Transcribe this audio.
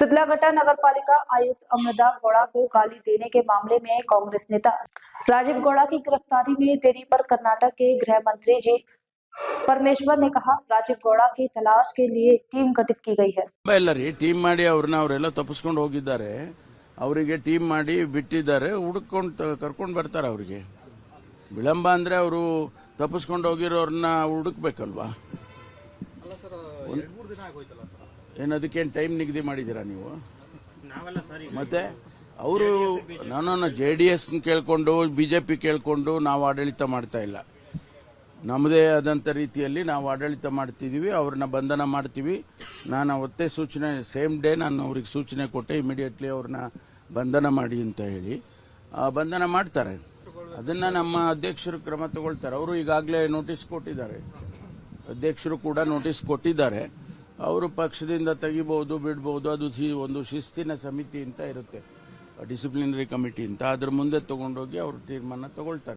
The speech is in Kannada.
सितलाघट्टा नगर पालिका आयुक्त अमृता गौड़ा को गाली देने के मामले में कांग्रेस नेता राजीव गौड़ा की गिरफ्तारी में देरी पर कर्नाटक के गृह मंत्री जी परमेश्वर ने कहा, राजीव गौड़ा की तलाश के लिए टीम गठित की गई है। ಇಲ್ಲ ರೀ, ಟೀಮ್ ಮಾಡಿ ಅವರೆಲ್ಲ ತಪ್ಪಿಸ್ಕೊಂಡು ಹೋಗಿದ್ದಾರೆ. ಅವರಿಗೆ ಟೀಮ್ ಮಾಡಿ ಬಿಟ್ಟಿದ್ದಾರೆ. ಹುಡುಕೊಂಡು ಕರ್ಕೊಂಡು ಬರ್ತಾರೆ. ಅವರಿಗೆ ವಿಳಂಬ ಅಂದ್ರೆ ಅವರು ತಪ್ಪಿಸ್ಕೊಂಡು ಹೋಗಿರೋರನ್ನ ಹುಡುಕ್ಬೇಕಲ್ವಾ? ಏನದಕ್ಕೇನು ಟೈಮ್ ನಿಗದಿ ಮಾಡಿದ್ದೀರಾ ನೀವು? ಮತ್ತೆ ಅವರು ನಾನು JDS ಕೇಳ್ಕೊಂಡು ಬಿಜೆಪಿ ಕೇಳ್ಕೊಂಡು ನಾವು ಆಡಳಿತ ಮಾಡ್ತಾ ಇಲ್ಲ. ನಮ್ಮದೇ ಆದಂಥ ರೀತಿಯಲ್ಲಿ ನಾವು ಆಡಳಿತ ಮಾಡ್ತಿದ್ದೀವಿ. ಅವ್ರನ್ನ ಬಂಧನ ಮಾಡ್ತೀವಿ. ನಾನು ಅವತ್ತೇ ಸೂಚನೆ ಸೇಮ್ ಡೇ ನಾನು ಅವ್ರಿಗೆ ಸೂಚನೆ ಕೊಟ್ಟೆ, ಇಮಿಡಿಯೇಟ್ಲಿ ಅವ್ರನ್ನ ಬಂಧನ ಮಾಡಿ ಅಂತ ಹೇಳಿ. ಬಂಧನ ಮಾಡ್ತಾರೆ. ಅದನ್ನ ನಮ್ಮ ಅಧ್ಯಕ್ಷರು ಕ್ರಮ ತಗೊಳ್ತಾರೆ. ಅವರು ಈಗಾಗಲೇ ನೋಟಿಸ್ ಕೊಟ್ಟಿದ್ದಾರೆ. ಅಧ್ಯಕ್ಷರು ಕೂಡ ನೋಟಿಸ್ ಕೊಟ್ಟಿದ್ದಾರೆ. ಅವರು ಪಕ್ಷದಿಂದ ತೆಗಿಬಹುದು, ಬಿಡಬಹುದು. ಅದು ಒಂದು ಶಿಸ್ತಿನ ಸಮಿತಿ ಅಂತ ಇರುತ್ತೆ, ಡಿಸಿಪ್ಲಿನರಿ ಕಮಿಟಿ ಅಂತ. ಅದ್ರ ಮುಂದೆ ತಗೊಂಡೋಗಿ ಅವರು ತೀರ್ಮಾನ ತಗೊಳ್ತಾರೆ.